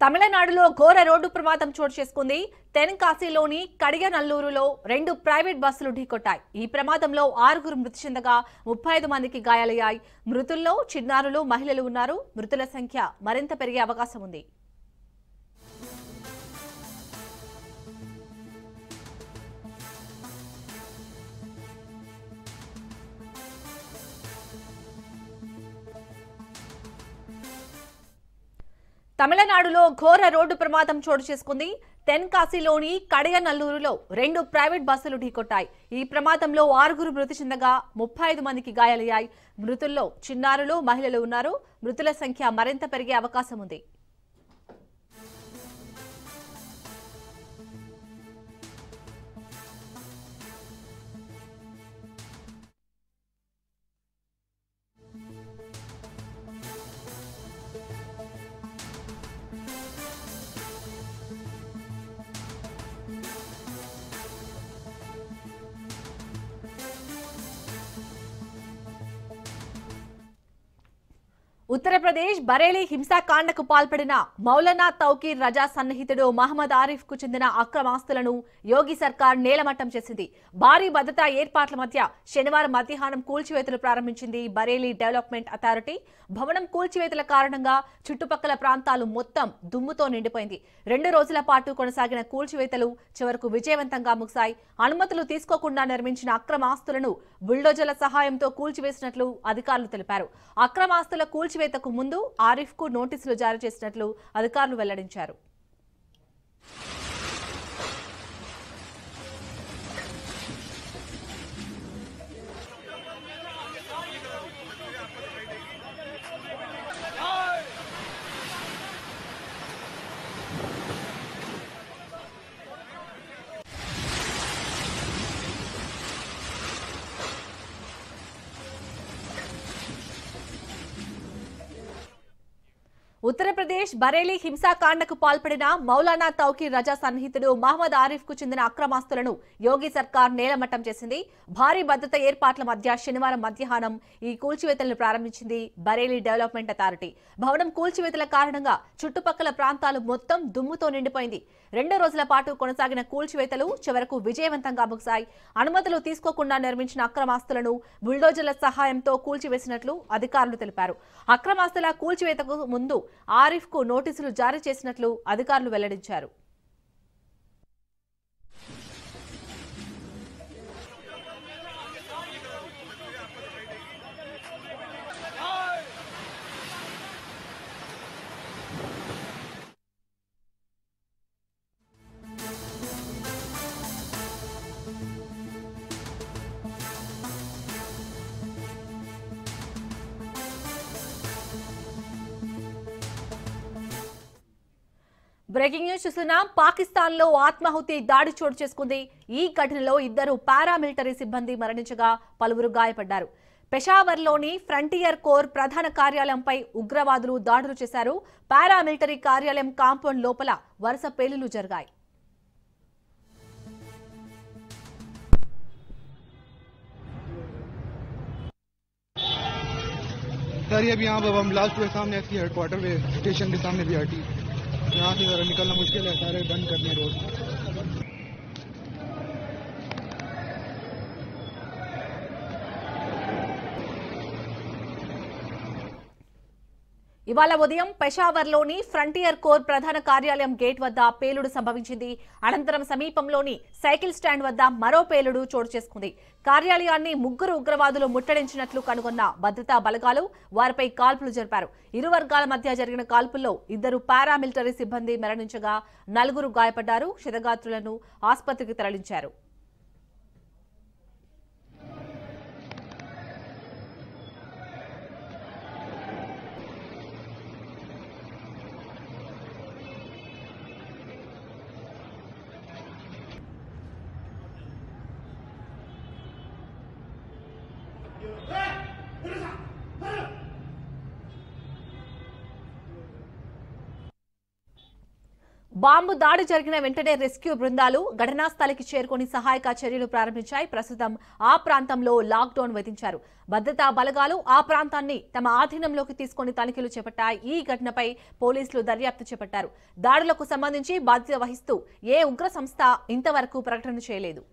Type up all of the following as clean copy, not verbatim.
తమిళనాడులో ఘోర రోడ్డు ప్రమాదం చోటు చేసుకుంది. తెన్కాశీలోని కడియనల్లూరులో 2 ప్రైవేట్ బస్సులు ఢీకొట్టాయి. ఈ ప్రమాదంలో 6 మృతి చెందగా 35 మందికి గాయాలయ్యాయి. మృతుల్లో చిన్నారులు, మహిళలు ఉన్నారు. మృతుల సంఖ్య మరింత పెరిగే అవకాశం ఉంది. తమిళనాడులో ఘోర రోడ్డు ప్రమాదం చోటు చేసుకుంది. తెన్కాశీలోని కడియనల్లూరులో 2 ప్రైవేట్ బస్సులు ఢీకొట్టాయి. ఈ ప్రమాదంలో 6 మృతి చెందగా 35 మందికి గాయాలయ్యాయి. మృతుల్లో చిన్నారులు, మహిళలు ఉన్నారు. మృతుల సంఖ్య మరింత పెరిగే అవకాశం ఉంది. ఉత్తరప్రదేశ్ బరేలీ హింసాకాండకు పాల్పడిన మౌలానా తౌకీర్ రజా సన్నిహితుడు మహమ్మద్ ఆరిఫ్ కు చెందిన అక్రమాస్తులను యోగి సర్కార్ నేలమట్టం చేసింది. భారీ భద్రతా ఏర్పాట్ల మధ్య శనివారం మధ్యాహ్నం కూల్చివేతలు ప్రారంభించింది బరేలీ డెవలప్మెంట్ అథారిటీ. భవనం కూల్చివేతల కారణంగా చుట్టుపక్కల ప్రాంతాలు మొత్తం దుమ్ముతో నిండిపోయింది. 2 రోజుల పాటు కొనసాగిన కూల్చివేతలు చివరకు విజయవంతంగా ముగిశాయి. అనుమతులు తీసుకోకుండా నిర్మించిన అక్రమాస్తులను బుల్డోజర్ల సహాయంతో కూల్చివేసినట్లు అధికారులు తెలిపారు. అక్రమాస్తుల కూల్చివేతకు ముందు ఆరిఫ్ కు నోటీసులు జారీ చేసినట్లు అధికారులు వెల్లడించారు. ఉత్తరప్రదేశ్ బరేలీ హింసాకాండకు పాల్పడిన మౌలానా తౌకీర్ రజా సన్నిహితుడు మహమ్మద్ ఆరిఫ్ కు చెందిన అక్రమాస్తులను యోగి సర్కార్ నేలమట్టం చేసింది. భారీ భద్రత ఏర్పాట్ల మధ్య శనివారం మధ్యాహ్నం ఈ కూల్చివేతలను ప్రారంభించింది బరేలీ డెవలప్మెంట్ అథారిటీ. భవనం కూల్చివేతల కారణంగా చుట్టుపక్కల ప్రాంతాలు మొత్తం దుమ్ముతో నిండిపోయింది. 2 రోజుల పాటు కొనసాగిన కూల్చివేతలు చివరకు విజయవంతంగా ముగిశాయి. అనుమతులు తీసుకోకుండా నిర్మించిన అక్రమాస్తులను బుల్డోజర్ల సహాయంతో కూల్చివేసినట్లు అధికారులు తెలిపారు. అక్రమాస్తుల కూల్చివేతకు ముందు ఆరిఫ్ కు నోటీసులు జారీ చేసినట్లు అధికారులు వెల్లడించారు. బ్రేకింగ్ న్యూస్ చూస్తున్నాం. పాకిస్తాన్ లో ఆత్మాహుతి దాడి చోటు చేసుకుంది. ఈ ఘటనలో 2 పారామిలిటరీ సిబ్బంది మరణించగా పలువురు గాయపడ్డారు. పెషావర్లోని ఫ్రంటియర్ కోర్ ప్రధాన కార్యాలయంపై ఉగ్రవాదులు దాడులు చేశారు. పారామిలిటరీ కార్యాలయం కాంపౌండ్ లోపల వరుస పేలుళ్లు జరిగాయి. सर ये भी यहाँ पर ब्लास्ट हुए सामने एससी हेडक्वार्टर पे स्टेशन के सामने भी हटी। यहाँ से जरा निकलना मुश्किल है, सारे बंद करने रोड। ఇవాళ ఉదయం పెషావర్లోని ఫ్రంటియర్ కోర్ ప్రధాన కార్యాలయం గేట్ వద్ద పేలుడు సంభవించింది. అనంతరం సమీపంలోని సైకిల్ స్టాండ్ వద్ద మరో పేలుడు చోటు చేసుకుంది. కార్యాలయాన్ని 3 ఉగ్రవాదులు ముట్టడించినట్లు కనుగొన్న భద్రతా బలగాలు వారిపై కాల్పులు జరిపారు. ఇరు వర్గాల మధ్య జరిగిన కాల్పుల్లో 2 పారామిలిటరీ సిబ్బంది మరణించగా 4 గాయపడ్డారు. క్షతగాత్రులను ఆసుపత్రికి తరలించారు. బాంబు దాడి జరిగిన వెంటనే రెస్క్యూ బృందాలు ఘటనా స్థలికి చేరుకుని సహాయక చర్యలు ప్రారంభించాయి. ప్రస్తుతం ఆ ప్రాంతంలో లాక్డౌన్ విధించారు. భద్రతా బలగాలు ఆ ప్రాంతాన్ని తమ ఆధీనంలోకి తీసుకుని తనిఖీలు చేపట్టాయి. ఈ ఘటనపై పోలీసులు దర్యాప్తు చేపట్టారు. దాడులకు సంబంధించి బాధ్యత వహిస్తూ ఏ ఉగ్ర సంస్థ ఇంతవరకు ప్రకటన చేయలేదు.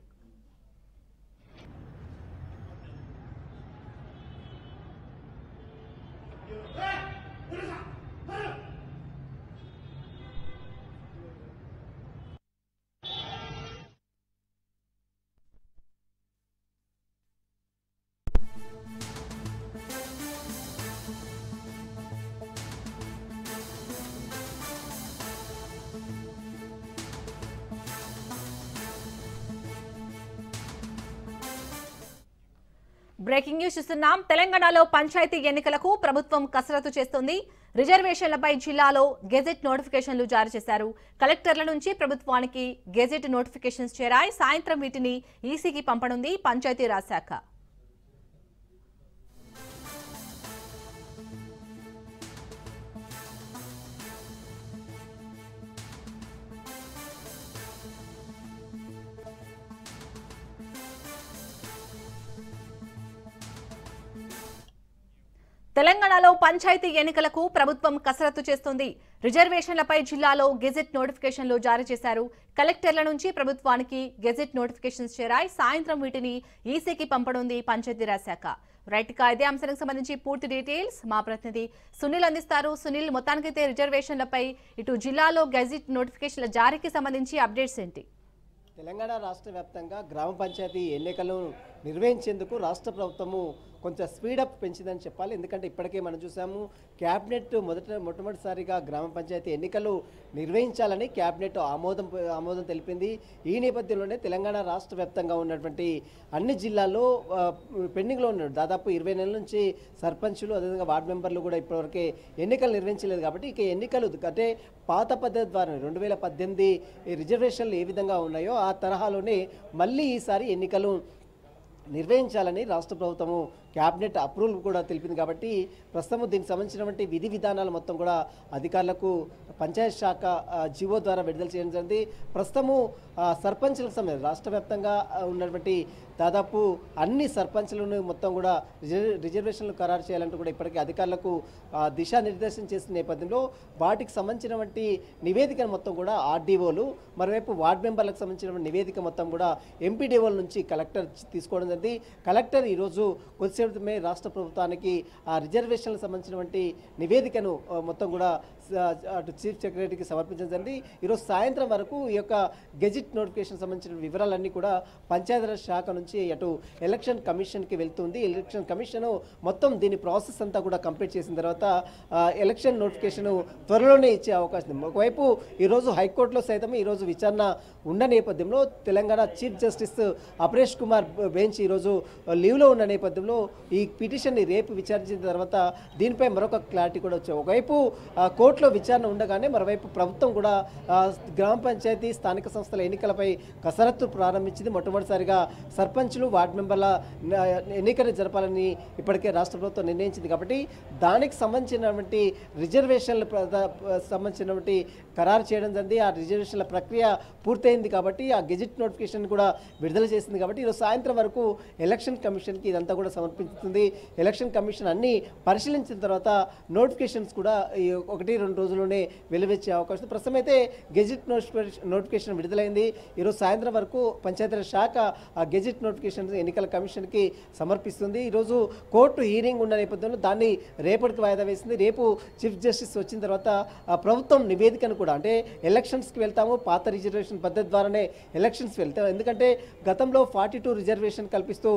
బ్రేకింగ్ న్యూస్ చూస్తున్నాం. తెలంగాణలో పంచాయతీ ఎన్నికలకు ప్రభుత్వం కసరత్తు చేస్తోంది. రిజర్వేషన్లపై జిల్లాలో గెజెట్ నోటిఫికేషన్లు జారీ చేశారు. కలెక్టర్ల నుంచి ప్రభుత్వానికి గెజెట్ నోటిఫికేషన్స్ చేరాయి. సాయంత్రం వీటిని ఈసీకి పంపనుంది పంచాయతీరాజ్ శాఖ. తెలంగాణలో పంచాయతీ ఎన్నికలకు ప్రభుత్వం కసరత్తు చేస్తోంది. రిజర్వేషన్లపై జిల్లాలో గెజెట్ నోటిఫికేషన్లు జారీ చేశారు. కలెక్టర్ల నుంచి ప్రభుత్వానికి గెజెట్ నోటిఫికేషన్స్ చేరాయి. సాయంత్రం వీటిని ఈసీకి పంపనుంది పంచాయతీరాజ్ శాఖ. రైట్ గా ఇదే అంశానికి సంబంధించి పూర్తి డీటెయిల్స్ మా ప్రతినిధి సునీల్ అందిస్తారు. సునీల్, మొత్తానికైతే రిజర్వేషన్లపై ఇటు జిల్లాలో గెజెట్ నోటిఫికేషన్ల జారీకి సంబంధించి అప్డేట్స్ ఏంటి? తెలంగాణ రాష్ట్ర వ్యాప్తంగా గ్రామ పంచాయతీ ఎన్నికలను నిర్వహించేందుకు రాష్ట్ర ప్రభుత్వము కొంచెం స్పీడప్ పెంచిందని చెప్పాలి. ఎందుకంటే ఇప్పటికే మనం చూసాము, క్యాబినెట్ మొట్టమొదటిసారిగా గ్రామ పంచాయతీ ఎన్నికలు నిర్వహించాలని క్యాబినెట్ ఆమోదం తెలిపింది. ఈ నేపథ్యంలోనే తెలంగాణ రాష్ట్ర వ్యాప్తంగా ఉన్నటువంటి అన్ని జిల్లాల్లో పెండింగ్లో ఉన్నారు. దాదాపు 20 నెలల నుంచి సర్పంచులు, అదేవిధంగా వార్డు మెంబర్లు కూడా ఇప్పటివరకే ఎన్నికలు నిర్వహించలేదు. కాబట్టి ఇక ఎన్నికలు అంటే పాత పద్ధతి ద్వారా 2018 రిజర్వేషన్లు ఏ విధంగా ఉన్నాయో ఆ తరహాలోనే మళ్ళీ ఈసారి ఎన్నికలు నిర్వహించాలని రాష్ట్ర ప్రభుత్వము క్యాబినెట్ అప్రూవల్ కూడా తెలిపింది. కాబట్టి ప్రస్తుతం దీనికి సంబంధించినటువంటి విధి విధానాలు మొత్తం కూడా అధికారులకు పంచాయత్ శాఖ జీవో ద్వారా విడుదల చేయడం జరిగింది. ప్రస్తుతము సర్పంచులకు సంబంధించి రాష్ట్ర వ్యాప్తంగా ఉన్నటువంటి దాదాపు అన్ని సర్పంచులను మొత్తం కూడా రిజర్వేషన్లు ఖరారు చేయాలంటూ కూడా ఇప్పటికీ అధికారులకు దిశానిర్దేశం చేసిన నేపథ్యంలో వాటికి సంబంధించినటువంటి నివేదికను మొత్తం కూడా ఆర్డీఓలు, మరోవైపు వార్డు మెంబర్లకు సంబంధించిన నివేదిక మొత్తం కూడా ఎంపీడీఓల నుంచి కలెక్టర్ తీసుకోవడం జరిగింది. కలెక్టర్ ఈరోజు కొద్దిసేపమే రాష్ట్ర ప్రభుత్వానికి ఆ రిజర్వేషన్లకు సంబంధించినటువంటి నివేదికను మొత్తం కూడా అటు చీఫ్ సెక్రటరీకి సమర్పించడం జరిగింది. ఈరోజు సాయంత్రం వరకు ఈ యొక్క గెజిట్ నోటిఫికేషన్ సంబంధించిన వివరాలన్నీ కూడా పంచాయతీరాజ్ శాఖ నుంచి అటు ఎలక్షన్ కమిషన్కి వెళ్తుంది. ఎలక్షన్ కమిషన్ మొత్తం దీని ప్రాసెస్ అంతా కూడా కంప్లీట్ చేసిన తర్వాత ఎలక్షన్ నోటిఫికేషన్ త్వరలోనే ఇచ్చే అవకాశం ఉంది. ఒకవైపు ఈరోజు హైకోర్టులో సైతం ఈరోజు విచారణ ఉన్న నేపథ్యంలో Telangana chief justice Aparesh Kumar bench ఈరోజు లీవ్లో ఉన్న నేపథ్యంలో ఈ పిటిషన్ని రేపు విచారించిన తర్వాత దీనిపై మరొక క్లారిటీ కూడా వచ్చాయి. ఒకవైపు కోర్టులో విచారణ ఉండగానే మరోవైపు ప్రభుత్వం కూడా గ్రామ పంచాయతీ స్థానిక సంస్థల ఎన్నికలపై కసరత్తు ప్రారంభించింది. మొట్టమొదటిసారిగా సర్పంచులు, వార్డు మెంబర్ల ఎన్నికలు జరపాలని ఇప్పటికే రాష్ట్ర ప్రభుత్వం నిర్ణయించింది. కాబట్టి దానికి సంబంధించినటువంటి రిజర్వేషన్ల సంబంధించినటువంటి ఖరారు చేయడం జరిగింది. ఆ రిజర్వేషన్ల ప్రక్రియ పూర్తయింది కాబట్టి ఆ గెజిట్ నోటిఫికేషన్ కూడా విడుదల చేసింది. కాబట్టి ఈరోజు సాయంత్రం వరకు ఎలక్షన్ కమిషన్కి ఇదంతా కూడా సమర్పిస్తుంది. ఎలక్షన్ కమిషన్ అన్ని పరిశీలించిన తర్వాత నోటిఫికేషన్స్ కూడా 1-2 రోజుల్లోనే వెలువచ్చే అవకాశం. ప్రస్తుతం అయితే గెజిట్ నోటిఫికేషన్ విడుదలైంది. ఈరోజు సాయంత్రం వరకు పంచాయతీరాజ్ శాఖ ఆ గెజిట్ నోటిఫికేషన్ ఎన్నికల కమిషన్కి సమర్పిస్తుంది. ఈరోజు కోర్టు హీరింగ్ ఉన్న నేపథ్యంలో దాన్ని రేపటికి వాయిదా వేసింది. రేపు చీఫ్ జస్టిస్ వచ్చిన తర్వాత ప్రభుత్వం నివేదికను కూడా అంటే ఎలక్షన్స్కి వెళ్తాము, పాత రిజర్వేషన్ పద్ధతి ద్వారానే ఎలక్షన్స్ వెళ్తాం. ఎందుకంటే గతంలో 42 రిజర్వేషన్ కల్పిస్తూ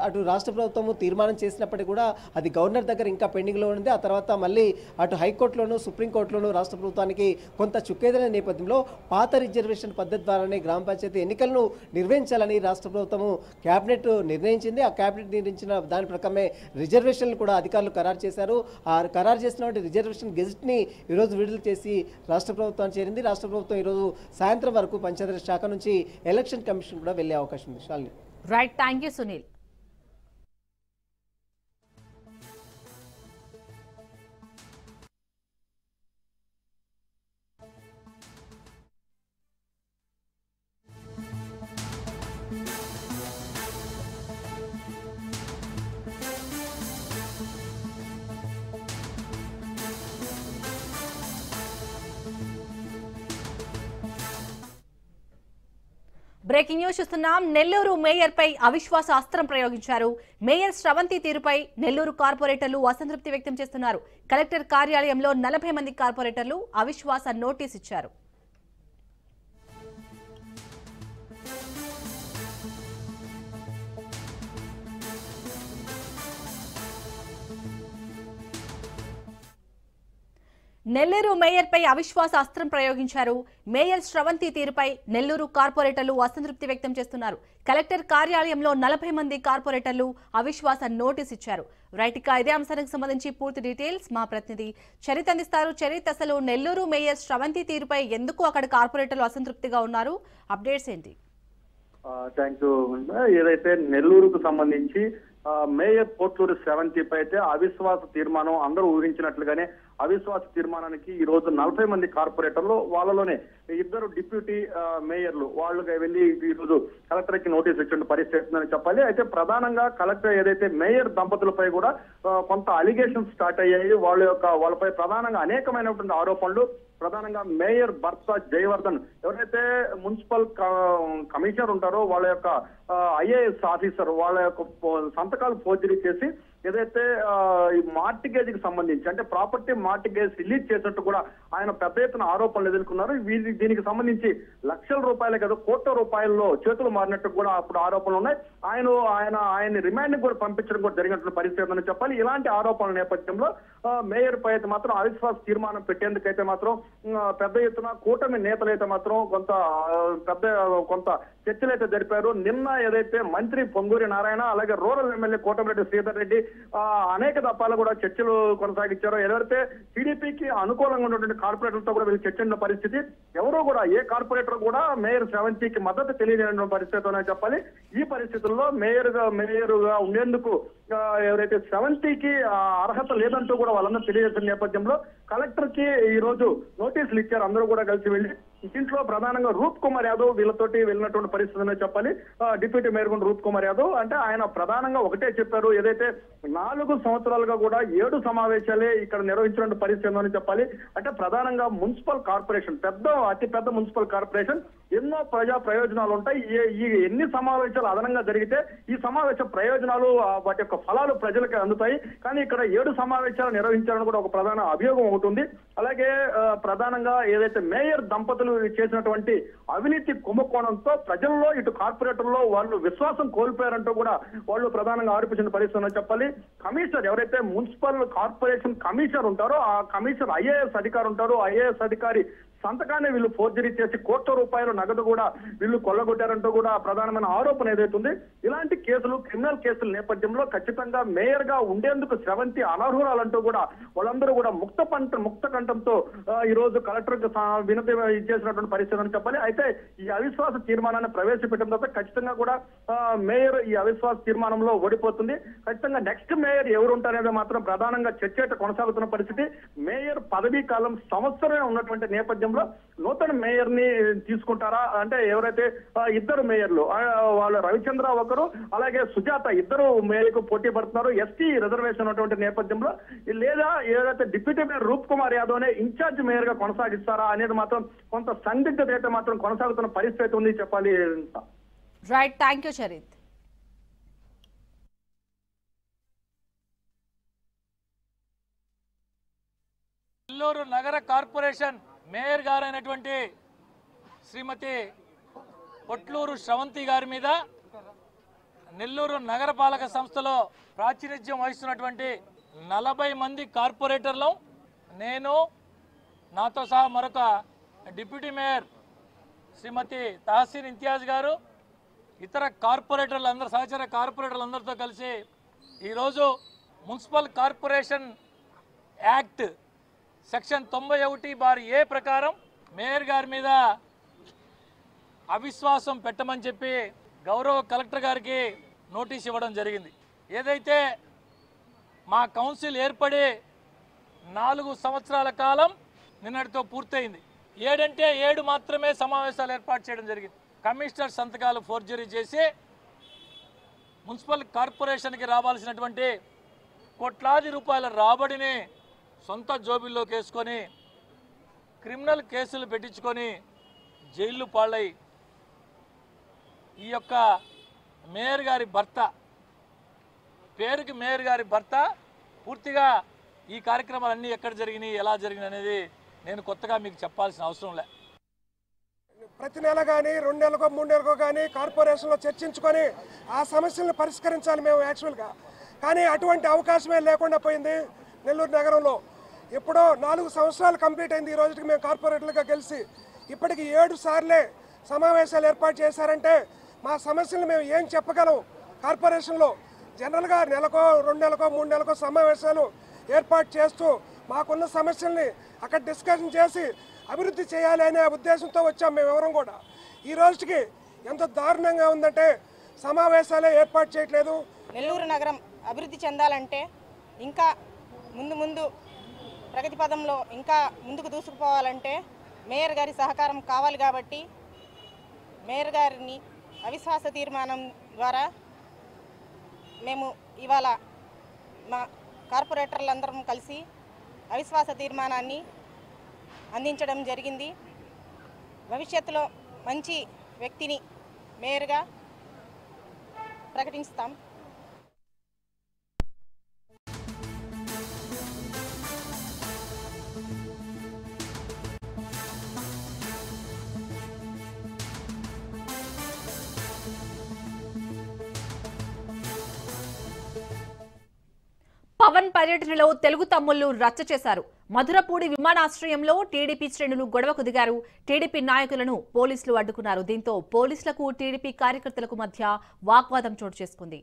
అటు రాష్ట్ర ప్రభుత్వము తీర్మానం చేసినప్పటికీ కూడా అది గవర్నర్ దగ్గర ఇంకా పెండింగ్లో ఉంది. ఆ తర్వాత మళ్ళీ అటు హైకోర్టులోను సుప్రీంకోర్టులోను రాష్ట్ర ప్రభుత్వానికి కొంత చుక్కేదైన నేపథ్యంలో పాత రిజర్వేషన్ పద్ధతి ద్వారానే గ్రామ పంచాయతీ ఎన్నికలను నిర్వహించాలని రాష్ట్ర ప్రభుత్వము క్యాబినెట్ నిర్ణయించింది. ఆ క్యాబినెట్ నిర్ణయించిన దాని ప్రకారమే రిజర్వేషన్లు కూడా అధికారులు ఖరారు చేశారు. ఆ ఖరారు చేసినటువంటి రిజర్వేషన్ గెజిట్ని ఈరోజు విడుదల చేసి రాష్ట్ర ప్రభుత్వానికి చేరింది. రాష్ట్ర ప్రభుత్వం ఈరోజు సాయంత్రం వరకు పంచాయతీరాజ్ శాఖ నుంచి ఎలక్షన్ కమిషన్ కూడా వెళ్లే అవకాశం ఉంది. Right, thank you Sunil. Breaking news చూస్తున్నాం. నెల్లూరు మేయర్ పై అవిశ్వాస అస్త్రం ప్రయోగించారు. మేయర్ శ్రవంతి తీరుపై నెల్లూరు కార్పొరేటర్లు అసంతృప్తి వ్యక్తం చేస్తున్నారు. కలెక్టర్ కార్యాలయంలో 40 మంది కార్పొరేటర్లు అవిశ్వాస నోటీస్ ఇచ్చారు. నెల్లూరు మేయర్ పై అవిశ్వాస అస్త్రం ప్రయోగించారు. మేయర్ శ్రవంతి తీరుపై నెల్లూరు కార్పొరేటర్లు అసంతృప్తి వ్యక్తం చేస్తున్నారు. కలెక్టర్ కార్యాలయంలో 40 మంది కార్పొరేటర్లు అవిశ్వాస నోటీస్ ఇచ్చారు. రైట్, ఇక ఇదే అంశానికి సంబంధించి పూర్తి డీటెయిల్స్ మా ప్రతినిధి చరిత్ అందిస్తారు. చరిత్, అసలు నెల్లూరు మేయర్ శ్రవంతి తీరుపై ఎందుకు అక్కడ కార్పొరేటర్లు అసంతృప్తిగా ఉన్నారు? అప్డేట్స్ ఏంటి? Thank you. ఏదైతే నెల్లూరుకు సంబంధించి మేయర్ పోట్లూరు శ్రవంతిపై అయితే అవిశ్వాస తీర్మానం అందరూ ఊహించినట్లుగానే అవిశ్వాస తీర్మానానికి ఈ రోజు 40 మంది కార్పొరేటర్లు, వాళ్ళలోనే 2 డిప్యూటీ మేయర్లు వాళ్ళుగా వెళ్లి ఈ రోజు కలెక్టర్ కి నోటీస్ ఇచ్చిన పరిస్థితి అని చెప్పాలి. అయితే ప్రధానంగా కలెక్టర్ ఏదైతే మేయర్ దంపతులపై కూడా కొంత అలిగేషన్స్ స్టార్ట్ అయ్యాయి. వాళ్ళపై ప్రధానంగా అనేకమైనటువంటి ఆరోపణలు. ప్రధానంగా మేయర్ భర్త జయవర్ధన్ ఎవరైతే మున్సిపల్ కమిషనర్ ఉంటారో వాళ్ళ యొక్క ఐఏఎస్ ఆఫీసర్ వాళ్ళ యొక్క సంతకాలు ఫోర్జరీ చేసి ఏదైతే ఈ మార్టిగేజ్ కి సంబంధించి అంటే ప్రాపర్టీ మార్టిగేజ్ రిలీజ్ చేసినట్టు కూడా ఆయన పెద్ద ఎత్తున ఆరోపణలు ఎదుర్కొన్నారు. దీనికి సంబంధించి లక్షల రూపాయలే కదా కోట్ల రూపాయల్లో చేతులు మారినట్టు కూడా అప్పుడు ఆరోపణలు ఉన్నాయి. ఆయన రిమాండ్ కూడా పంపించడం కూడా జరిగినటువంటి పరిస్థితి అని చెప్పాలి. ఇలాంటి ఆరోపణల నేపథ్యంలో మేయర్ పై అయితే మాత్రం అవిశ్వాస తీర్మానం పెట్టేందుకైతే మాత్రం పెద్ద ఎత్తున కూటమి నేతలైతే మాత్రం కొంత చర్చలు అయితే జరిపారు. నిన్న ఏదైతే మంత్రి పొంగూరి నారాయణ అలాగే రూరల్ ఎమ్మెల్యే కోటమిరెడ్డి శ్రీధర్ రెడ్డి అనేక దఫాలు కూడా చర్చలు కొనసాగించారు. ఎవరైతే టీడీపీకి అనుకూలంగా ఉన్నటువంటి కార్పొరేటర్లతో కూడా వీళ్ళు చర్చల పరిస్థితి, ఎవరో కూడా ఏ కార్పొరేటర్ కూడా మేయర్ శ్రవంతికి మద్దతు తెలియజేయడం పరిస్థితి అని చెప్పాలి. ఈ పరిస్థితుల్లో మేయర్గా ఉండేందుకు ఎవరైతే శ్రవంతికి అర్హత లేదంటూ కూడా వాళ్ళందరూ తెలియజేసిన నేపథ్యంలో కలెక్టర్ కి ఈ రోజు నోటీసులు ఇచ్చారు. అందరూ కూడా కలిసి వెళ్ళి దీంట్లో ప్రధానంగా రూప్ కుమార్ యాదవ్ వీళ్ళతోటి వెళ్ళినటువంటి పరిస్థితి అని చెప్పాలి. డిప్యూటీ మేయర్ రూప్ కుమార్ యాదవ్ అంటే ఆయన ప్రధానంగా ఒకటే చెప్పారు, ఏదైతే 4 సంవత్సరాలుగా కూడా 7 సమావేశాలే ఇక్కడ నిర్వహించిన పరిస్థితి అని చెప్పాలి. అంటే ప్రధానంగా మున్సిపల్ కార్పొరేషన్ అతి పెద్ద మున్సిపల్ కార్పొరేషన్, ఎన్నో ప్రజా ప్రయోజనాలు ఉంటాయి. ఈ ఎన్ని సమావేశాలు అదనంగా జరిగితే ఈ సమావేశ ప్రయోజనాలు వాటి యొక్క ఫలాలు ప్రజలకు అందుతాయి. కానీ ఇక్కడ 7 సమావేశాలు నిర్వహించాలని కూడా ఒక ప్రధాన అభియోగం అవుతుంది. అలాగే ప్రధానంగా ఏదైతే మేయర్ దంపతులు చేసినటువంటి అవినీతి కుంభకోణంతో ప్రజల్లో ఇటు కార్పొరేటర్లో వాళ్ళు విశ్వాసం కోల్పోయారంటూ కూడా వాళ్ళు ప్రధానంగా ఆరోపించిన పరిస్థితి చెప్పాలి. కమిషనర్ ఎవరైతే మున్సిపల్ కార్పొరేషన్ కమిషనర్ ఉంటారో ఆ కమిషనర్ ఐఏఎస్ అధికారి ఉంటారో ఐఏఎస్ అధికారి సంతకాన్ని వీళ్ళు ఫోర్జరీ చేసి కోట్ల రూపాయల నగదు కూడా వీళ్ళు కొల్లగొట్టారంటూ కూడా ప్రధానమైన ఆరోపణ ఏదైతుంది. ఇలాంటి కేసులు క్రిమినల్ కేసుల నేపథ్యంలో ఖచ్చితంగా మేయర్ గా ఉండేందుకు శ్రవంతి అనర్హురాలంటూ కూడా వాళ్ళందరూ కూడా ముక్త కంఠంతో ఈ రోజు కలెక్టర్ వినతి చేసినటువంటి పరిస్థితి అని చెప్పాలి. అయితే ఈ అవిశ్వాస తీర్మానాన్ని ప్రవేశపెట్టిన తర్వాత ఖచ్చితంగా కూడా మేయర్ ఈ అవిశ్వాస తీర్మానంలో ఓడిపోతుంది. ఖచ్చితంగా నెక్స్ట్ మేయర్ ఎవరు ఉంటారనేది మాత్రం ప్రధానంగా చర్చ కొనసాగుతున్న పరిస్థితి. మేయర్ పదవీ కాలం సంవత్సరమే ఉన్నటువంటి నేపథ్యం నూతన మేయర్ ని తీసుకుంటారా అంటే ఎవరైతే 2 మేయర్లు వాళ్ళు రవిచంద్ర ఒకరు అలాగే సుజాత 2 మేయర్ కు పోటీ పడుతున్నారు. ఎస్టీ రిజర్వేషన్ ఉన్నటువంటి నేపథ్యంలో లేదా ఏదైతే డిప్యూటీ మేయర్ రూప్ కుమార్ యాదవ్ నే ఇన్ఛార్జ్ మేయర్ గా కొనసాగిస్తారా అనేది మాత్రం కొంత సందిగ్ధత అయితే మాత్రం కొనసాగుతున్న పరిస్థితి ఉంది చెప్పాలి. Right, thank you Charith. Nellore నగర కార్పొరేషన్ మేయర్ గారైనటువంటి శ్రీమతి పొట్లూరు శ్రవంతి గారి మీద నెల్లూరు నగరపాలక సంస్థలో ప్రాతినిధ్యం వహిస్తున్నటువంటి 40 మంది కార్పొరేటర్లు, నేను నాతో సహా మరొక డిప్యూటీ మేయర్ శ్రీమతి తహసీన్ ఇంతియాజ్ గారు, ఇతర కార్పొరేటర్లు సహచర కార్పొరేటర్లందరితో కలిసి ఈరోజు municipal corporation act section 91(a) ప్రకారం మేయర్ గారి మీద అవిశ్వాసం పెట్టమని చెప్పి గౌరవ కలెక్టర్ గారికి నోటీస్ ఇవ్వడం జరిగింది. ఏదైతే మా కౌన్సిల్ ఏర్పడి 4 సంవత్సరాల కాలం నిన్నటితో పూర్తయింది. 7 అంటే 7 మాత్రమే సమావేశాలు ఏర్పాటు చేయడం జరిగింది. కమిషనర్ సంతకాలు ఫోర్జరీ చేసి మున్సిపల్ కార్పొరేషన్కి రావాల్సినటువంటి కోట్లాది రూపాయల రాబడిని సొంత జోబిల్లోకి వేసుకొని క్రిమినల్ కేసులు పెట్టించుకొని జైళ్లు పాలై ఈ యొక్క మేయర్ గారి భర్త, పేరుకి మేయర్ గారి భర్త పూర్తిగా ఈ కార్యక్రమాలన్నీ ఎక్కడ జరిగినాయి, ఎలా జరిగినాయి అనేది నేను కొత్తగా మీకు చెప్పాల్సిన అవసరం లే. ప్రతి నెల కానీ 2 నెలలకో 3 నెలలకో కానీ కార్పొరేషన్లో చర్చించుకొని ఆ సమస్యలను పరిష్కరించాలి మేము యాక్చువల్గా. కానీ అటువంటి అవకాశమే లేకుండా పోయింది నెల్లూరు నగరంలో. ఎప్పుడో 4 సంవత్సరాలు కంప్లీట్ అయింది ఈ రోజుకి మేము కార్పొరేటర్లుగా గెలిచి. ఇప్పటికి 7 సార్లే సమావేశాలు ఏర్పాటు చేశారంటే మా సమస్యలు మేము ఏం చెప్పగలం? కార్పొరేషన్లో జనరల్గా నెలకో 2 నెలలకో 3 నెలలకో సమావేశాలు ఏర్పాటు చేస్తూ మాకున్న సమస్యల్ని అక్కడ డిస్కషన్ చేసి అభివృద్ధి చేయాలి అనే ఉద్దేశంతో వచ్చాం మేము ఎవరం కూడా. ఈ రోజుకి ఎంత దారుణంగా ఉందంటే సమావేశాలే ఏర్పాటు చేయట్లేదు. నెల్లూరు నగరం అభివృద్ధి చెందాలంటే ఇంకా ముందు ప్రగతి పదంలో ఇంకా ముందుకు దూసుకుపోవాలంటే మేయర్ గారి సహకారం కావాలి. కాబట్టి మేయర్ గారిని అవిశ్వాస తీర్మానం ద్వారా మేము ఇవాళ మా కార్పొరేటర్లందరం కలిసి అవిశ్వాస తీర్మానాన్ని అందించడం జరిగింది. భవిష్యత్తులో మంచి వ్యక్తిని మేయర్గా ప్రకటిస్తాం. పవన్ పర్యటనలో తెలుగు తమ్ముళ్లు రచ్చ చేశారు. మధురపూడి విమానాశ్రయంలో టీడీపీ శ్రేణులు గొడవకు దిగారు. టీడీపీ నాయకులను పోలీసులు అడ్డుకున్నారు. దీంతో పోలీసులకు టీడీపీ కార్యకర్తలకు మధ్య వాగ్వాదం చోటు చేసుకుంది.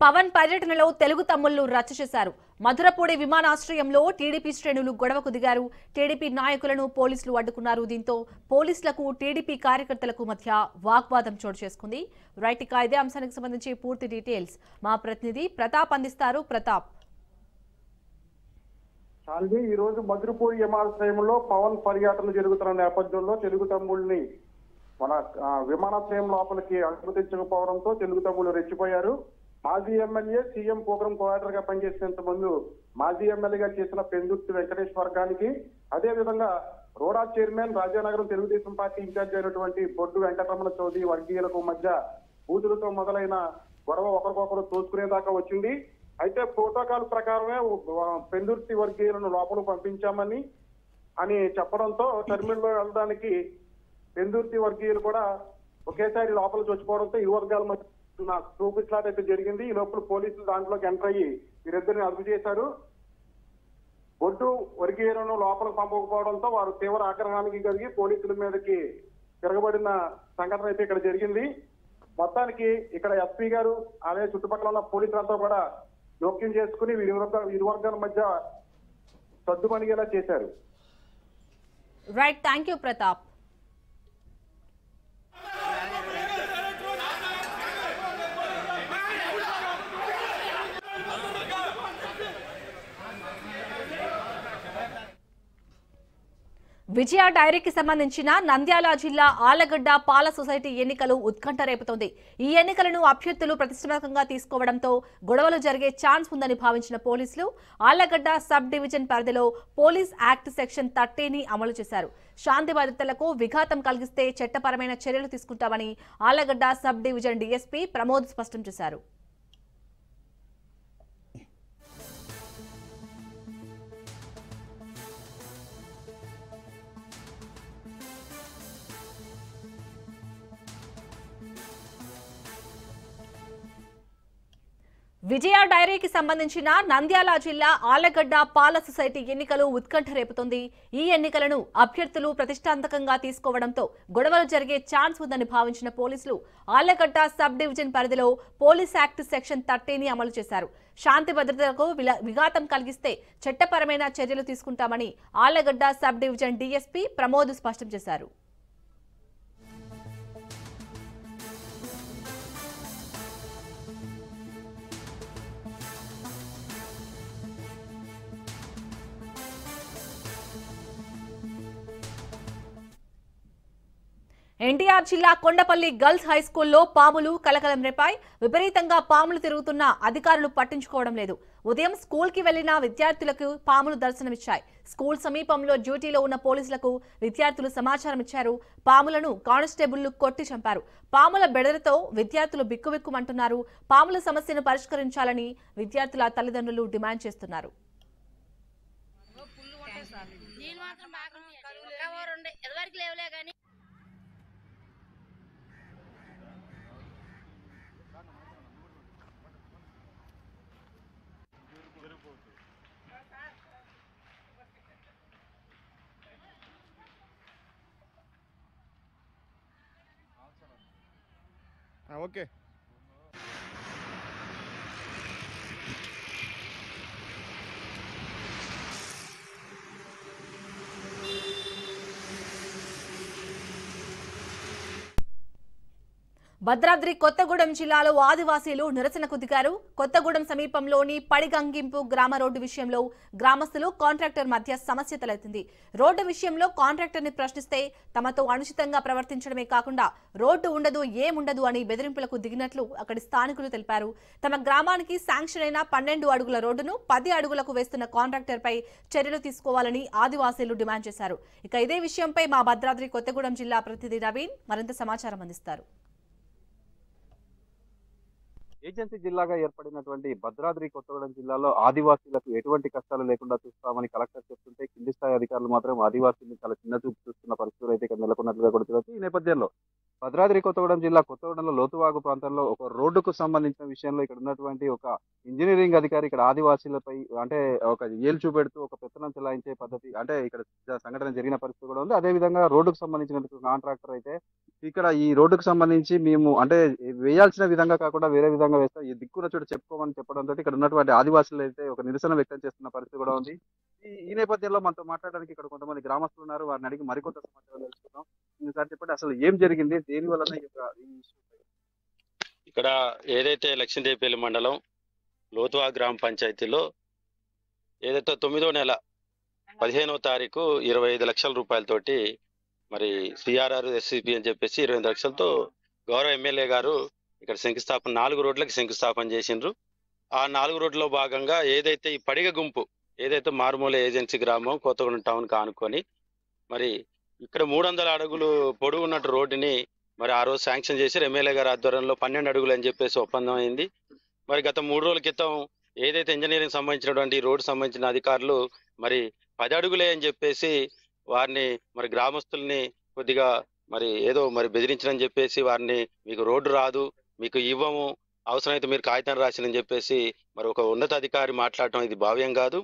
పవన్ పర్యటనలో తెలుగు తమ్ముళ్లు రచ్చ చేశారు. మధురపూడి విమానాశ్రయంలో టీడీపీ శ్రేణులు గొడవకు దిగారు. టీడీపీ నాయకులను పోలీసులు అడ్డుకున్నారు. దీంతో పోలీసులకు టీడీపీ కార్యకర్తలకు మధ్య వాగ్వాదం చోటు చేసుకుంది. రైట్, ఇక ఇదే అంశానికి సంబంధించి పూర్తి డీటెయిల్స్ మా ప్రతినిధి ప్రతాప్ అందిస్తారు. ప్రతాప్, శాల్వి, ఈ రోజు మధురపూడి విమానాశ్రయంలో పవన్ పర్యటన జరుగుతున్న నేపథ్యంలో తెలుగు తమ్ముళ్ళని మన విమానాశ్రయం లోపలికి అనుమతించకపోవడంతో తెలుగు తమ్ముళ్ళు రెచ్చిపోయారు. మాజీ ఎమ్మెల్యే సీఎం ప్రోగ్రాం కోఆర్డినేటర్ గా పనిచేసినంత ముందు మాజీ ఎమ్మెల్యేగా చేసిన పెందుర్తి వెంకటేష్ వర్గానికి, అదే విధంగా రోడా chairman Rajanagaram Telugu Desam party incharge అయినటువంటి బొడ్డు వెంకటరమణ చౌదరి వర్గీయులకు మధ్య బూతులతో మొదలైన గొడవ ఒకరికొకరు తోసుకునేదాకా వచ్చింది. అయితే ప్రోటోకాల్ ప్రకారమే పెందుర్తి వర్గీయులను లోపలికి పంపించామని చెప్పడంతో టెర్మినల్లో వెళ్ళడానికి పెందుర్తి వర్గీయులు కూడా ఒకేసారి లోపలికి వచ్చిపోవడంతో ఇరు వర్గాల మధ్య చూపించలాట అయితే జరిగింది. ఈ లోపల పోలీసులు దాంట్లోకి ఎంటర్ అయ్యి వీరిద్దరిని అదుపు చేశారు. బొడ్డు వర్గీయులను లోపలికి పంపకపోవడంతో వారు తీవ్ర ఆగ్రహానికి కలిగి పోలీసుల మీదకి తిరగబడిన సంఘటన అయితే ఇక్కడ జరిగింది. మొత్తానికి ఇక్కడ ఎస్పీ గారు అలాగే చుట్టుపక్కల ఉన్న పోలీసులంతా కూడా జోక్యం చేసుకుని ఇరు వర్గాల మధ్య సద్దుమణిగేలా చేశారు. Right, thank you Pratap. Vijaya డైరీకి సంబంధించిన నంద్యాల జిల్లా ఆలగడ్డ పాల సొసైటీ ఎన్నికలు ఉత్కంఠ రేపుతోంది. ఈ ఎన్నికలను అభ్యర్థులు ప్రతిష్టాత్మకంగా తీసుకోవడంతో గొడవలు జరిగే ఛాన్స్ ఉందని భావించిన పోలీసులు ఆలగడ్డ సబ్ డివిజన్ పరిధిలో పోలీస్ యాక్ట్ సెక్షన్ 30ని అమలు చేశారు. శాంతి భద్రతలకు విఘాతం కలిగిస్తే చట్టపరమైన చర్యలు తీసుకుంటామని Allagadda sub division DSP Pramod స్పష్టం చేశారు. విజయ డైరీకి సంబంధించిన నంద్యాల జిల్లా ఆలగడ్డ పాల సొసైటీ ఎన్నికలు ఉత్కంఠ రేపుతోంది. ఈ ఎన్నికలను అభ్యర్థులు ప్రతిష్టాత్మకంగా తీసుకోవడంతో గొడవలు జరిగే ఛాన్స్ ఉందని భావించిన పోలీసులు ఆలగడ్డ సబ్ డివిజన్ పరిధిలో పోలీస్ యాక్ట్ సెక్షన్ 30ని అమలు చేశారు. శాంతి భద్రతలకు విఘాతం కలిగిస్తే చట్టపరమైన చర్యలు తీసుకుంటామని Allagadda sub division DSP Pramod స్పష్టం చేశారు. ఎన్టీఆర్ జిల్లా కొండపల్లి గర్ల్స్ హై స్కూల్లో పాములు కలకలం రేపాయి. విపరీతంగా పాములు తిరుగుతున్న అధికారులు పట్టించుకోవడం లేదు. ఉదయం స్కూల్ కి వెళ్లిన విద్యార్థులకు పాములు దర్శనమిచ్చాయి. స్కూల్ సమీపంలో డ్యూటీలో ఉన్న పోలీసులకు విద్యార్థులు సమాచారం ఇచ్చారు. పాములను కానిస్టేబుళ్లు కొట్టి చంపారు. పాముల బెడరతో విద్యార్థులు బిక్కుబిక్కుమంటున్నారు. పాముల సమస్యను పరిష్కరించాలని విద్యార్థుల తల్లిదండ్రులు డిమాండ్ చేస్తున్నారు. ఓకే భద్రాద్రి కొత్తగూడెం జిల్లాలో ఆదివాసీలు నిరసనకు దిగారు. కొత్తగూడెం సమీపంలోని పడిగంగింపు గ్రామ రోడ్డు విషయంలో గ్రామస్తులు కాంట్రాక్టర్ మధ్య సమస్య తలెత్తింది. రోడ్డు విషయంలో కాంట్రాక్టర్ ని ప్రశ్నిస్తే తమతో అనుచితంగా ప్రవర్తించడమే కాకుండా రోడ్డు ఉండదు ఏముండదు అని బెదిరింపులకు దిగినట్లు అక్కడి స్థానికులు తెలిపారు. తమ గ్రామానికి శాంక్షన్ అయిన 12 అడుగుల రోడ్డును 10 అడుగులకు వేస్తున్న కాంట్రాక్టర్ పై చర్యలు తీసుకోవాలని ఆదివాసీలు డిమాండ్ చేశారు. ఇక ఇదే విషయంపై మా భద్రాద్రి కొత్తగూడెం జిల్లా ప్రతినిధి నవీన్ మరింత సమాచారం అందిస్తారు. ఏజెన్సీ జిల్లాగా ఏర్పడినటువంటి భద్రాద్రి కొత్తగూడెం జిల్లాలో ఆదివాసీలకు ఎటువంటి కష్టాలు లేకుండా చూస్తామని కలెక్టర్ చెప్తుంటే కింది స్థాయి అధికారులు మాత్రం ఆదివాసీని చాలా చిన్న చూపు చూస్తున్న పరిస్థితులు అయితే ఇక్కడ నెలకొన్నట్లుగా కూడా తెలుస్తుంది. ఈ నేపథ్యంలో భద్రాద్రి కొత్తగూడెం జిల్లా కొత్తగూడెంలో లోతువాగు ప్రాంతంలో ఒక రోడ్డుకు సంబంధించిన విషయంలో ఇక్కడ ఉన్నటువంటి ఒక ఇంజనీరింగ్ అధికారి ఇక్కడ ఆదివాసీలపై అంటే ఒక ఏలు చూపెడుతూ ఒక పెత్తనం చెలాయించే పద్ధతి అంటే ఇక్కడ సంఘటన జరిగిన పరిస్థితి కూడా ఉంది. అదేవిధంగా రోడ్డుకు సంబంధించిన కాంట్రాక్టర్ అయితే ఇక్కడ ఈ రోడ్డుకు సంబంధించి మేము అంటే వేయాల్సిన విధంగా కాకుండా వేరే విధంగా వేస్తాం, ఈ దిక్కున చోటు చెప్పుకోమని చెప్పడంతో ఇక్కడ ఉన్నటువంటి ఆదివాసులు అయితే ఒక నిరసన వ్యక్తం చేస్తున్న పరిస్థితి కూడా ఉంది. ఈ నేపథ్యంలో మనతో మాట్లాడడానికి ఇక్కడ కొంతమంది గ్రామస్తులు ఉన్నారు. వారిని అడిగి మరికొంత సమాచారం తెలుసుకుందాం. సార్ చెప్పండి, అసలు ఏం జరిగింది, దేని వలన ఇక్కడ ఏదైతే లక్ష్మీదేవిపల్లి మండలం లోతువా గ్రామ పంచాయతీలో ఏదైతే 9వ నెల 15వ తారీఖు 25 లక్షల రూపాయలతోటి మరి సిఆర్ఆర్ ఎస్సిపి అని చెప్పేసి 25 లక్షలతో గౌరవ ఎమ్మెల్యే గారు ఇక్కడ శంకుస్థాపన 4 రోడ్లకి శంకుస్థాపన చేసిండ్రు. ఆ 4 రోడ్లలో భాగంగా ఏదైతే ఈ పడిగ గుంపు ఏదైతే మారుమూల ఏజెన్సీ గ్రామం కొత్తగూడెం టౌన్ ఆనుకొని మరి ఇక్కడ 300 అడుగులు పొడవు ఉన్నట్టు రోడ్డుని మరి ఆ రోజు శాంక్షన్ చేసి ఎమ్మెల్యే గారి ఆధ్వర్యంలో 12 అడుగులు అని చెప్పేసి ఒప్పందం అయింది. మరి గత 3 రోజుల క్రితం ఏదైతే ఇంజనీరింగ్ సంబంధించినటువంటి రోడ్డు సంబంధించిన అధికారులు మరి 10 అడుగులే అని చెప్పేసి వారిని మరి గ్రామస్తుల్ని కొద్దిగా మరి ఏదో మరి బెదిరించని చెప్పేసి వారిని మీకు రోడ్డు రాదు, మీకు ఇవ్వము, అవసరమైతే మీరు కాగితం రాసినని చెప్పేసి మరి ఒక ఉన్నత అధికారి మాట్లాడటం ఇది భావ్యం కాదు.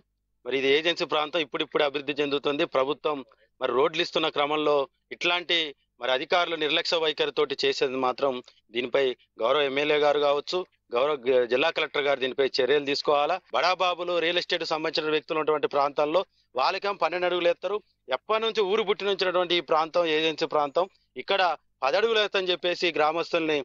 మరి ఇది ఏజెన్సీ ప్రాంతం ఇప్పుడిప్పుడే అభివృద్ధి చెందుతుంది. ప్రభుత్వం మరి రోడ్లు ఇస్తున్న క్రమంలో ఇట్లాంటి మరి అధికారులు నిర్లక్ష్య వైఖరితోటి చేసేది మాత్రం దీనిపై గౌరవ ఎమ్మెల్యే గారు కావచ్చు, గౌరవ జిల్లా కలెక్టర్ గారు దీనిపై చర్యలు తీసుకోవాలా. బడాబాబులు రియల్ ఎస్టేట్ సంబంధించిన వ్యక్తులు ఉన్నటువంటి ప్రాంతాల్లో వాళ్ళకేం 12 అడుగులు ఎత్తారు. ఎప్పటి నుంచి ఊరు పుట్టి నుంచినటువంటి ఈ ప్రాంతం ఏజెన్సీ ప్రాంతం ఇక్కడ 10 అడుగులు ఎత్తని చెప్పేసి గ్రామస్తుల్ని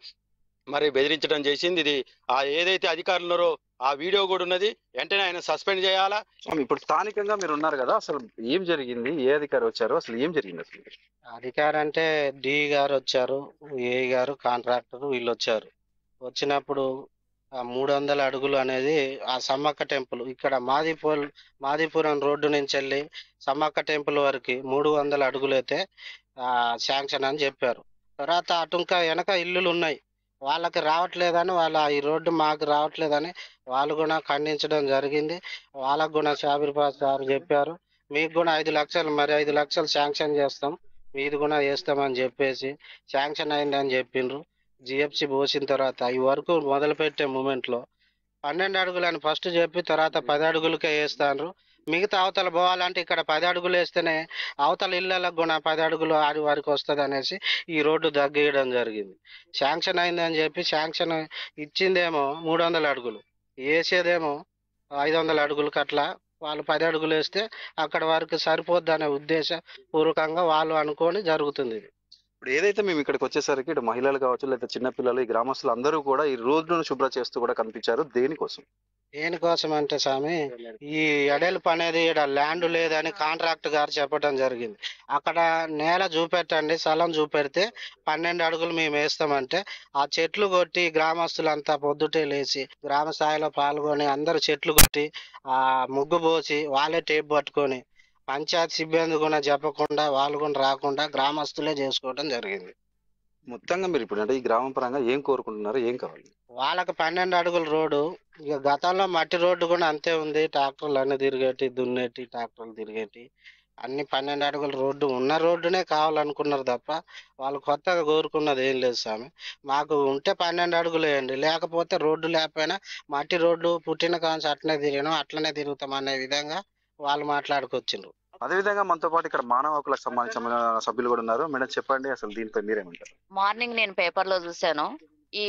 మరి బెదిరించడం చేసింది. ఇది ఆ ఏదైతే అధికారులు ఉన్నారో ఆ వీడియో కూడా ఉన్నది, వెంటనే ఆయన సస్పెండ్ చేయాలా. ఇప్పుడు స్థానికంగా మీరు ఉన్నారు కదా, అసలు ఏం జరిగింది, ఏ అధికారి వచ్చారు, అసలు ఏం జరిగింది? అసలు అధికారి అంటే డి గారు వచ్చారు, ఏ గారు, కాంట్రాక్టర్ వీళ్ళు వచ్చారు. వచ్చినప్పుడు 300 అడుగులు అనేది ఆ సమ్మక్క టెంపుల్ ఇక్కడ మాదిపురం రోడ్డు నుంచి వెళ్ళి సమ్మక్క టెంపుల్ వరకు 300 అడుగులు అయితే శాంక్షన్ అని చెప్పారు. తర్వాత అటుంకా వెనక ఇల్లులు ఉన్నాయి, వాళ్ళకి రావట్లేదని ఈ రోడ్డు మాకు రావట్లేదని వాళ్ళు కూడా ఖండించడం జరిగింది. వాళ్ళకు కూడా షాబీర్బాద్ సార్ చెప్పారు, మీకు కూడా 5 లక్షలు మరి 5 లక్షలు శాంక్షన్ చేస్తాం, మీది కూడా వేస్తామని చెప్పేసి శాంక్షన్ అయిందని చెప్పిండ్రు. జిఎఫ్సి పోసిన తర్వాత ఈ వరకు మొదలుపెట్టే మూమెంట్లో 12 అడుగులని ఫస్ట్ చెప్పి తర్వాత 10 అడుగులకే వేస్తాను. మిగతా అవతల పోవాలంటే ఇక్కడ 10 అడుగులు వేస్తేనే అవతల ఇళ్ళకు కూడా 10 అడుగులు ఆడి వరకు వస్తుంది అనేసి ఈ రోడ్డు తగ్గియడం జరిగింది. శాంక్షన్ అయిందని చెప్పి శాంక్షన్ ఇచ్చిందేమో 300 అడుగులు, వేసేదేమో 500 అడుగులకి అట్లా వాళ్ళు 10 అడుగులు వేస్తే అక్కడ వరకు సరిపోద్ది అనే ఉద్దేశపూర్వకంగా వాళ్ళు అనుకొని జరుగుతుంది. ఇప్పుడు ఏదైతే మేము ఇక్కడికి వచ్చేసరికి ఇటు మహిళలు కావచ్చు లేదా చిన్నపిల్లలు ఈ గ్రామస్తులు అందరూ కూడా ఈ రోడ్డును శుభ్రం చేస్తూ కూడా కనిపించారు. దేనికోసం? దేనికోసం అంటే స్వామి, ఈ ఎడల్పు అనేది ఈడ ల్యాండ్ లేదని కాంట్రాక్ట్ గారు చెప్పడం జరిగింది. అక్కడ నేల చూపెట్టండి, స్థలం చూపెడితే 12 అడుగులు మేము వేస్తామంటే ఆ చెట్లు కొట్టి గ్రామస్తులంతా పొద్దుటే లేచి గ్రామ స్థాయిలో పాల్గొని అందరూ చెట్లు కొట్టి ఆ ముగ్గు పోసి వాళ్ళే టేప్ పట్టుకొని పంచాయతీ సిబ్బంది కూడా చెప్పకుండా వాళ్ళు కూడా రాకుండా గ్రామస్తులే చేసుకోవడం జరిగింది. మొత్తంగా మీరు ఇప్పుడు అంటే ఈ గ్రామం పరంగా ఏం కోరుకుంటున్నారు, ఏం కావాలి? వాళ్ళకి 12 అడుగుల రోడ్డు, ఇక గతంలో మట్టి రోడ్డు కూడా అంతే ఉంది. ట్రాక్టర్లు అన్ని తిరిగేటి, దున్నేటి, ట్రాక్టర్లు తిరిగేటి, అన్ని 12 అడుగుల రోడ్డు ఉన్న రోడ్డునే కావాలనుకున్నారు తప్ప వాళ్ళు కొత్తగా కోరుకున్నది ఏం లేదు స్వామి. మాకు ఉంటే 12 అడుగులు వేయండి, లేకపోతే రోడ్డు లేకపోయినా మట్టి రోడ్డు పుట్టిన కాంచి అట్లనే తిరిగినాం అట్లనే తిరుగుతాం అనే విధంగా వాళ్ళు మాట్లాడుకొచ్చిండ్రు. అదేవిధంగా మనతో పాటు ఇక్కడ మానవ హక్కులకు సంబంధించిన సభ్యులు కూడా ఉన్నారు. మేడం చెప్పండి, అసలు దీనిపై మీరేమంటారు? మార్నింగ్ నేను పేపర్లో చూశాను. ఈ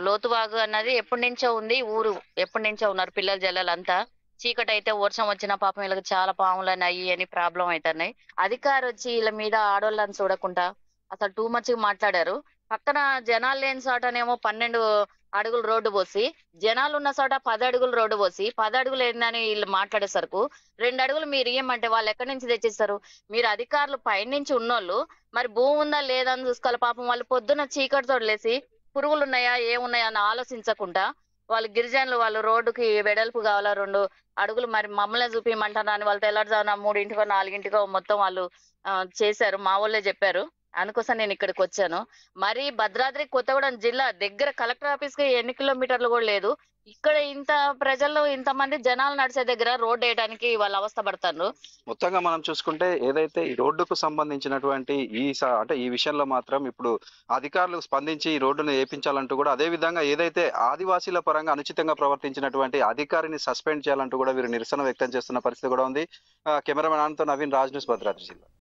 లోతువాగు అన్నది ఎప్పటి నుంచో ఉంది, ఊరు ఎప్పటి నుంచో ఉన్నారు పిల్లలు జల్లలంతా. చీకటి అయితే వర్షం వచ్చిన పాపం వీళ్ళకి చాలా పాములు అయ్యి అని ప్రాబ్లం అవుతున్నాయి. అధికారి వచ్చి వీళ్ళ మీద ఆడోళ్ళని చూడకుండా అసలు టూ మచ్ మాట్లాడారు. పక్కన జనాలు లేని చోటనేమో 12 అడుగులు రోడ్డు పోసి, జనాలు ఉన్న చోట 10 అడుగులు రోడ్డు పోసి 10 అడుగులు ఏందని వీళ్ళు మాట్లాడేసరికి 2 అడుగులు మీరు ఇయ్యమంటే వాళ్ళు ఎక్కడి నుంచి తెచ్చిస్తారు? మీరు అధికారులు పైనుంచి ఉన్నోళ్ళు మరి భూమి ఉందా లేదా అని చూసుకోవాలి. పాపం వాళ్ళు పొద్దున్న చీకటి తోడలేసి పురుగులు ఉన్నాయా ఏమున్నాయా అని ఆలోచించకుండా వాళ్ళు గిరిజనులు వాళ్ళు రోడ్డుకి వెడల్పు కావాలా 2 అడుగులు మరి మమ్మల్ని చూపించమంటారు అని వాళ్ళు తెల్లారుజామున 3 4 మొత్తం వాళ్ళు చేశారు. మా వాళ్ళే చెప్పారు. అందుకోసం నేను ఇక్కడికి వచ్చాను. మరి భద్రాద్రి కొత్తగూడెం జిల్లా దగ్గర కలెక్టర్ ఆఫీస్ కి ఎన్ని కిలోమీటర్లు కూడా లేదు. ఇక్కడ ఇంత ప్రజల్లో ఇంతమంది జనాలు నడిచే దగ్గర రోడ్డు వేయడానికి వాళ్ళు అవస్థ పడతారు. మొత్తంగా మనం చూసుకుంటే ఏదైతే ఈ రోడ్డుకు సంబంధించినటువంటి అంటే ఈ విషయంలో మాత్రం ఇప్పుడు అధికారులు స్పందించి ఈ రోడ్డును వేయించాలంటూ కూడా, అదే విధంగా ఏదైతే ఆదివాసీల పరంగా అనుచితంగా ప్రవర్తించినటువంటి అధికారిని సస్పెండ్ చేయాలంటూ కూడా వీరు నిరసన వ్యక్తం చేస్తున్న పరిస్థితి కూడా ఉంది. కెమెరామెన్ ఆనంద్తో నవీన్, రాజ్ న్యూస్, భద్రాద్రి జిల్లా.